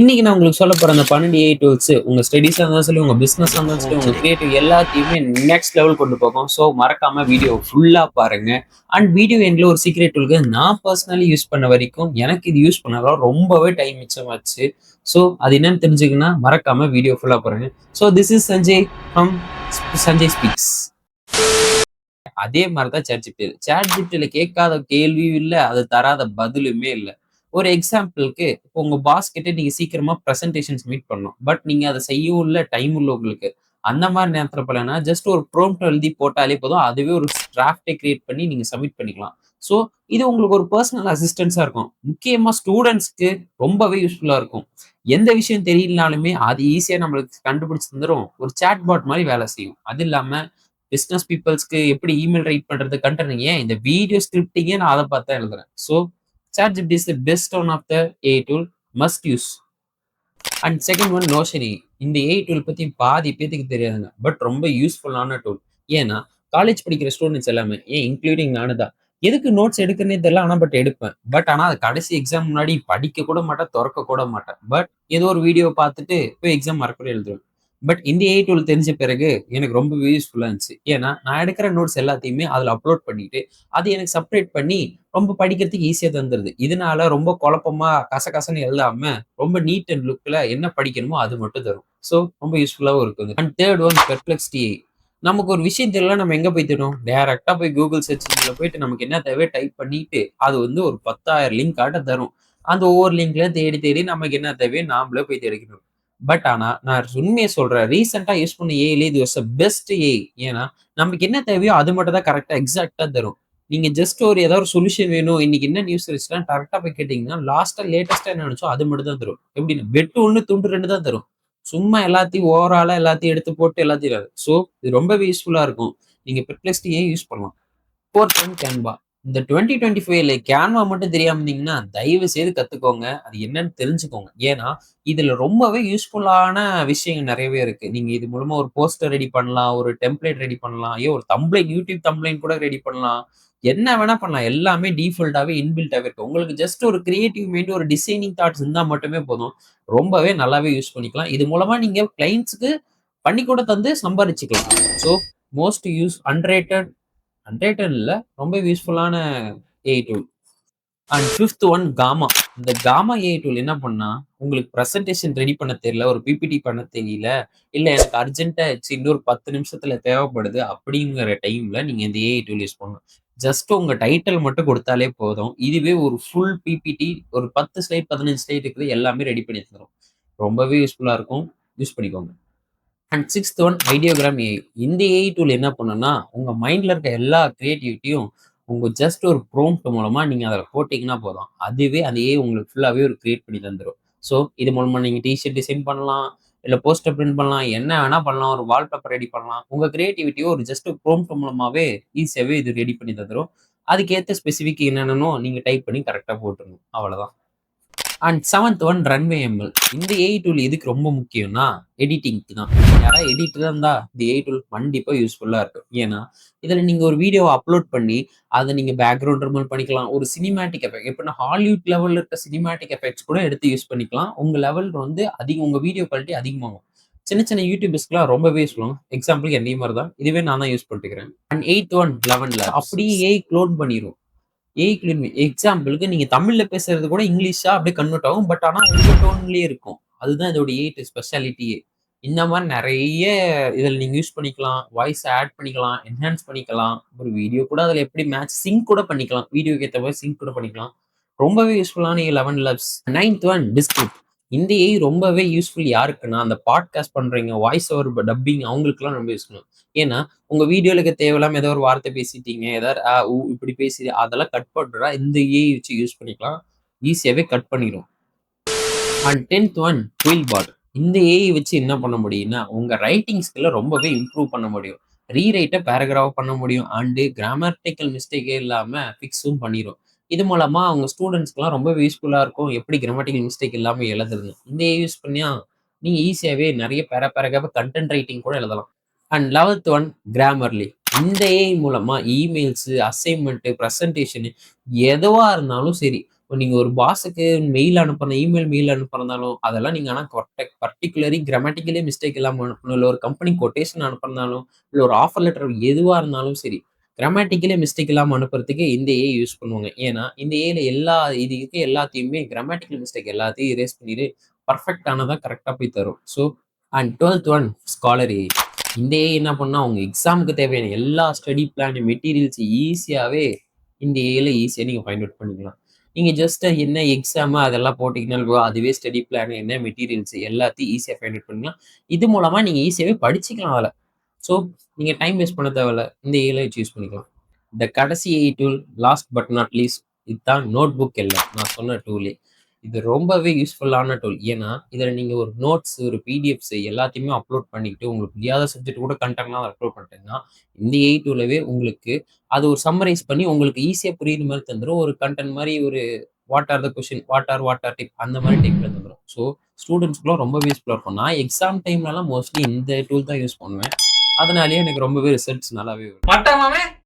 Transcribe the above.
இன்னைக்கு நான் உங்களுக்கு சொல்ல போற அந்த 12 ஏஐ டூல்ஸ் உங்க ஸ்டடீஸா இருந்தாலும் சரி, உங்க பிசினஸா இருந்தாலும் சரி, உங்க கிரியேட்டிவ் எல்லாத்தையுமே நெக்ஸ்ட் லெவல் கொண்டு போகும். ஸோ மறக்காம வீடியோ ஃபுல்லா பாருங்க. அண்ட் வீடியோ எண்ட்ல ஒரு சீக்ரெட் டூல்க்கு நான் பர்சனலி யூஸ் பண்ண வரைக்கும் எனக்கு இது யூஸ் பண்ணதால ரொம்பவே டைம் மிச்சமாச்சு. ஸோ அது என்னன்னு தெரிஞ்சுக்கன்னா மறக்காம வீடியோ ஃபுல்லா பாருங்க. So this is Sanjay from Sanjay speaks. அதே மாதிரி தான் சேட் ஜிபிடில கேட்காத கேள்வியும் இல்லை, அது தராத பதிலுமே இல்லை. ஒரு எக்ஸாம்பிளுக்கு இப்போ உங்க பாஸ் கிட்ட நீங்க சீக்கிரமா ப்ரெசன்டேஷன்ஸ் மீட் பண்ணணும், பட் நீங்க அதை செய்யவும் இல்லை, டைம் இல்லை உங்களுக்கு. அந்த மாதிரி நேரத்தில் போலனா ஜஸ்ட் ஒரு ப்ரோம்ப்ட் எழுதி போட்டாலே போதும், அதுவே ஒரு டிராஃப்டே கிரியேட் பண்ணி நீங்க சப்மிட் பண்ணிக்கலாம். ஸோ இது உங்களுக்கு ஒரு பர்சனல் அசிஸ்டன்ஸா இருக்கும். முக்கியமா ஸ்டூடெண்ட்ஸ்க்கு ரொம்பவே யூஸ்ஃபுல்லா இருக்கும். எந்த விஷயம் தெரியலனாலுமே அது ஈஸியா நம்மளுக்கு கண்டுபிடிச்சு தந்துரும். ஒரு சேட் பாட் மாதிரி வேலை செய்யும். அது இல்லாம பிசினஸ் பீப்பிள்ஸ்க்கு எப்படி இமெயில் ரைட் பண்றது, கண்டென்ட் ஏன் இந்த வீடியோ ஸ்கிரிப்டிங்கே நான் அதை பார்த்து தான் எழுதுறேன். So ChatGPT is the best one of the AI tool must use. And second one notion AI. இந்த ஏஐ டூல் பத்தி பாதி பேத்துக்கு தெரியாதுங்க, பட் ரொம்ப யூஸ்ஃபுல்லான டூல். ஏன்னா காலேஜ் படிக்கிற ஸ்டூடெண்ட்ஸ் எல்லாமே, ஏன் இன்க்ளூடிங் நானு தான், எதுக்கு நோட்ஸ் எடுக்கிறனே தெரியல, ஆனா பட் எடுப்பேன். பட் ஆனா அது கடைசி எக்ஸாம் முன்னாடி படிக்க கூட மாட்டேன், திறக்க கூட மாட்டேன். பட் ஏதோ ஒரு வீடியோ பார்த்துட்டு போய் எக்ஸாம் மறக்கூட எழுதுவேன். பட் இந்த ஏஐ டூல் தெரிஞ்ச பிறகு எனக்கு ரொம்ப யூஸ்ஃபுல்லா இருந்துச்சு. ஏன்னா நான் எடுக்கிற நோட்ஸ் எல்லாத்தையுமே அதுல அப்லோட் பண்ணிட்டு அது எனக்கு செப்பரேட் பண்ணி ரொம்ப படிக்கிறதுக்கு ஈஸியா தந்துருது. இதனால ரொம்ப குழப்பமா கசகசன்னு எழுதாம ரொம்ப நீட் அண்ட் லுக்ல என்ன படிக்கணுமோ அது மட்டும் தரும். ஸோ ரொம்ப யூஸ்ஃபுல்லாவும் இருக்குது. And third one Perplexity AI. நமக்கு ஒரு விஷயம் தெரியல, நம்ம எங்க போய் தேடும்? டைரக்டா போய் கூகுள் சர்ச் இன்ஜின்ல போயிட்டு நமக்கு என்ன தேவையோ டைப் பண்ணிட்டு அது வந்து ஒரு 10,000 லிங்க் ஆட்ட தரும். அந்த ஒவ்வொரு லிங்க்ல தேடி தேடி நமக்கு என்ன தேவையோ நாமளே போய் தேடிக்கணும். பட் ஆனா நான் உண்மையை சொல்றேன், ரீசெண்டா யூஸ் பண்ண ஏஐல இது வாஸ் பெஸ்ட் ஏஐ. ஏன்னா நமக்கு என்ன தேவையோ அது மட்டும் தான் கரெக்டா எக்ஸாக்டா தரும். நீங்க ஜஸ்ட் ஒரு ஏதாவது ஒரு சொல்யூஷன் வேணும், இன்னைக்கு என்ன நியூஸ் இருந்துச்சுன்னா கரெக்டா போய் கேட்டீங்கன்னா லாஸ்டா லேட்டஸ்டா என்ன நினைச்சோ அது மட்டும் தான் தரும். எப்படின்னா வெட்டு ஒண்ணு துண்டு ரெண்டு தான் தரும். சும்மா எல்லாத்தையும் ஓவராலா எல்லாத்தையும் எடுத்து போட்டு எல்லாத்தையும். ஸோ இது ரொம்பவே யூஸ்ஃபுல்லா இருக்கும். நீங்க பெர்ப்ளெக்ஸிட்டியே யூஸ் பண்ணலாம். Fourth one Canva. இந்த 2025ல கேன்வா மட்டும் தெரியாம இருந்தீங்கன்னா தயவு செய்து கத்துக்கோங்க. அது என்னன்னு தெரிஞ்சுக்கோங்க. ஏன்னா இதுல ரொம்பவே யூஸ்ஃபுல்லான விஷயங்கள் நிறையவே இருக்கு. நீங்க இது மூலமா ஒரு போஸ்டர் ரெடி பண்ணலாம், ஒரு டெம்ப்ளேட் ரெடி பண்ணலாம், ஒரு தம்ப்ளைன், யூடியூப் தம்ப்ளைன் கூட ரெடி பண்ணலாம். என்ன வேணா பண்ணலாம். எல்லாமே டிஃபால்ட்டாவே இன்பில்ட்டாவே இருக்கு. உங்களுக்கு ஜஸ்ட் ஒரு கிரியேட்டிவ் மைண்ட், ஒரு டிசைனிங் தாட்ஸ் இருந்தா மட்டுமே போதும். ரொம்பவே நல்லாவே யூஸ் பண்ணிக்கலாம். இது மூலமா நீங்க கிளையண்ட்ஸ்க்கு பண்ணி கூட தந்து சம்பாரிச்சுக்கலாம். So most use underrated underrated இல்ல, ரொம்ப யூஸ்ஃபுல்லான AI tool. And fifth one Gamma. இந்த காமா ஏஐ டூல் என்ன பண்ணா, உங்களுக்கு பிரசன்டேஷன் ரெடி பண்ண தெரியல, ஒரு பிபிடி பண்ண தெரியல, இல்ல எனக்கு அர்ஜென்ட்டா ஆச்சு, இன்னொரு 10 நிமிஷத்துல தேவைப்படுது அப்படிங்கிற டைம்ல நீங்க இந்த ஏஐ டூல் யூஸ் பண்ணணும். ஜஸ்ட் உங்க டைட்டில் மட்டும் கொடுத்தாலே போதும். இதுவே ஒரு ஃபுல் பிபிடி, ஒரு 10 ஸ்லைட், 15 ஸ்லைட் இருக்குது எல்லாமே ரெடி பண்ணி தரும். ரொம்பவே யூஸ்ஃபுல்லா இருக்கும். யூஸ் பண்ணிக்கோங்க. And sixth one Ideogram AI. இந்த ஏஐ டூல் என்ன பண்ணுன்னா, உங்க மைண்ட்ல இருக்க எல்லா கிரியேட்டிவிட்டியும் உங்க ஜஸ்ட் ஒரு ப்ரோம்ப்ட் மூலமா நீங்க அதில போட்டீங்கன்னா போதும். அதுவே அந்த ஏஐ உங்களுக்கு ஃபுல்லாவே ஒரு கிரியேட் பண்ணி தந்துரும். ஸோ இது மூலமா நீங்க ஷர்ட் டிசைன் பண்ணலாம், இல்ல போஸ்டர் பிரிண்ட் பண்ணலாம், என்ன வேணா பண்ணலாம். ஒரு வால்பேப்பர் ரெடி பண்ணலாம். உங்க கிரியேட்டிவிட்டியோ ஒரு ஜஸ்ட் ப்ரோம்ப்ட் மூலமாவே ஈஸியாவே இது ரெடி பண்ணி தந்துரும். அதுக்கேத்த ஸ்பெசிஃபிக் என்னென்னனோ நீங்க டைப் பண்ணி கரெக்ட்டா போட்டுறணும். அவ்வளதான். And seventh one runway ML. இந்த ஏஐ டூல் எதுக்கு ரொம்ப முக்கியம்னா எடிட்டிங்க்கு தான். யாராவது எடிட்டரா இருந்தா இந்த ஏஐ டூல் கண்டிப்பா யூஸ்ஃபுல்லா இருக்கும். ஏன்னா இதுல நீங்க ஒரு வீடியோவை அப்லோட் பண்ணி அதை நீங்க பேக்ரவுண்ட் ரிமூவ் பண்ணிக்கலாம். ஒரு சினிமேட்டிக் எஃபெக்ட், எப்படின்னா ஹாலிவுட் லெவல்ல இருக்க சினிமேட்டிக் எஃபெக்ட்ஸ் கூட எடுத்து யூஸ் பண்ணிக்கலாம். உங்க லெவல் வந்து அதிகம், உங்க வீடியோ குவாலிட்டி அதிகமாகும். சின்ன சின்ன யூடியூபர்ஸ்க்குலாம் ரொம்பவே சொல்லுவாங்க. எக்ஸாம்பிளுக்கு என்னைய மாதிரி தான், இதுவே நான் தான் யூஸ் பண்ணிக்கிறேன். அண்ட் எயித் ஒன் 11 லேப்ஸ். அப்படியே ஏஐ க்ளோன் பண்ணிரும். ஏஐ கிளீன் எக்ஸாம்பிளுக்கு நீங்க தமிழ்ல பேசுறது கூட இங்கிலீஷா அப்படியே கன்வெர்ட் ஆகும். பட் ஆனா உங்க டோன்லயே இருக்கும். அதுதான் இதோட ஏஐ ஸ்பெஷாலிட்டியே. இந்த மாதிரி நிறைய இதுல நீங்க யூஸ் பண்ணிக்கலாம். வாய்ஸ் ஆட் பண்ணிக்கலாம், என்ஹான்ஸ் பண்ணிக்கலாம். ஒரு வீடியோ கூட அதுல எப்படி மேட்ச் சிங்க் கூட பண்ணிக்கலாம். வீடியோக்கு ஏத்த மாதிரி சிங்க் கூட பண்ணிக்கலாம். ரொம்பவே யூஸ்ஃபுல்லான 11 லேப்ஸ். Ninth one டிஸ்கிரிப்ட். இந்த ஏஐ ரொம்பவே யூஸ்ஃபுல் யாருக்குன்னா, அந்த பாட்காஸ்ட் பண்றீங்க, வாய்ஸ் ஓவர் டப்பிங் அவங்களுக்குலாம் ரொம்ப யூஸ்ஃபுல். ஏன்னா உங்க வீடியோல தேவையில்லாம ஏதோ ஒரு வார்த்தை பேசிட்டீங்க, ஏதாவது இப்படி பேசி அதெல்லாம் கட் பண்றா இந்த ஏஐ வச்சு யூஸ் பண்ணிக்கலாம். ஈஸியாவே கட் பண்ணிடும். அண்ட் 10th ஒன் ட்வில் பாட். இந்த ஏஐ வச்சு என்ன பண்ண முடியும்னா, உங்க ரைட்டிங் ஸ்கில்ல ரொம்பவே இம்ப்ரூவ் பண்ண முடியும். ரீரைட்ட பேராகிராஃப் பண்ண முடியும். அண்டு கிராமட்டிக்கல் மிஸ்டேக்கே இல்லாம ஃபிக்ஸும் பண்ணிரும். இது மூலமா அவங்க ஸ்டூடெண்ட்ஸ்க்குலாம் ரொம்பவே யூஸ்ஃபுல்லா இருக்கும். எப்படி கிராமட்டிக்கல் மிஸ்டேக் இல்லாம எழுதுறது. இந்த ஏஐ யூஸ் பண்ணியா நீங்க ஈஸியாவே நிறைய பேராகிராஃப் கன்டென்ட் ரைட்டிங் கூட எழுதலாம். And 11th one Grammarly. இந்த ஏஐ மூலமா இமெயில்ஸ், அசைன்மெண்ட், பிரசன்டேஷன் எதுவா இருந்தாலும் சரி, நீங்க ஒரு பாஸுக்கு மெயில் அனுப்பணும், மெயில் அனுப்புறதாலும், அதெல்லாம் நீங்க ஆனா பர்ட்டிகுலரி கிராமட்டிக்கலி மிஸ்டேக் இல்லாம அனுப்பணும். இல்ல ஒரு கம்பெனி கொட்டேஷன் அனுப்புறதுனாலும், இல்ல ஒரு ஆஃபர் லெட்டர் எதுவா இருந்தாலும் சரி, கிராமட்டிக்கலி மிஸ்டேக் இல்லாம அனுப்புறதுக்கு இந்த ஏஐ யூஸ் பண்ணுவாங்க. ஏன்னா, இந்த ஏஐல இது இருக்க எல்லாத்தையுமே கிராமட்டிக்கல் மிஸ்டேக் எல்லாத்தையும் இரேஸ் பண்ணிட்டு, பெர்ஃபெக்ட் ஆனதா கரெக்ட்டா போய் தரும். ஸோ அண்ட் 12த் ஒன் ஸ்காலர் ஏஐ. இந்த ஏஐ என்ன பண்ணும்னா, உங்க எக்ஸாமுக்கு தேவையான எல்லா ஸ்டடி பிளான், மெட்டீரியல்ஸ் ஈஸியாவே இந்த ஏஐல ஈஸியா நீங்க ஃபைண்ட் அவுட் பண்ணிக்கலாம். நீங்க ஜஸ்ட் என்ன எக்ஸாம் அதெல்லாம் போட்டீங்கன்னா போதும். அதுவே ஸ்டடி பிளான் என்ன மெட்டீரியல்ஸ் எல்லாத்தையும் ஈஸியா ஃபைண்ட் அவுட் பண்ணிக்கலாம். இது மூலமா நீங்க ஈஸியாவே படிச்சுக்கலாம் அதுல. ஸோ நீங்க டைம் வேஸ்ட் பண்ண தேவையில்ல. இந்த ஏஐல சூஸ் பண்ணிக்கலாம். இந்த கடைசி AI tool last but not least இதுதான் நோட்புக் எல்எம். நான் சொன்ன டூலே. இது ரொம்பவே யூஸ்ஃபுல்லான டூல். ஏன்னா, இதுல நீங்க ஒரு நோட்ஸ், ஒரு பிடிஎஃப்ஸ் எல்லாத்தையுமே அப்லோட் பண்ணிக்கிட்டு, உங்களுக்கு புரியாத சப்ஜெக்ட் கூட கன்டென்ட்லாம் அப்லோட் பண்ணிட்டீங்கன்னா, இந்த ஏஐ டூலவே உங்களுக்கு அது ஒரு சம்மரைஸ் பண்ணி உங்களுக்கு ஈஸியா புரியிற மாரி தந்துரும். ஒரு கன்டென்ட் மாரி ஒரு what are the question, what are tip அந்த மாரி டைப்ல தந்துரும். ஸோ ஸ்டூடண்ட்ஸ்க்குலாம் ரொம்பவே யூஸ்ஃபுல்லா இருக்கும். நான் எக்ஸாம் டைம்லலாம் மோஸ்ட்லி இந்த டூல் தான் யூஸ் பண்ணுவேன். அதனாலேயே எனக்கு ரொம்பவே ரிசல்ட்ஸ் நல்லாவே வரும்.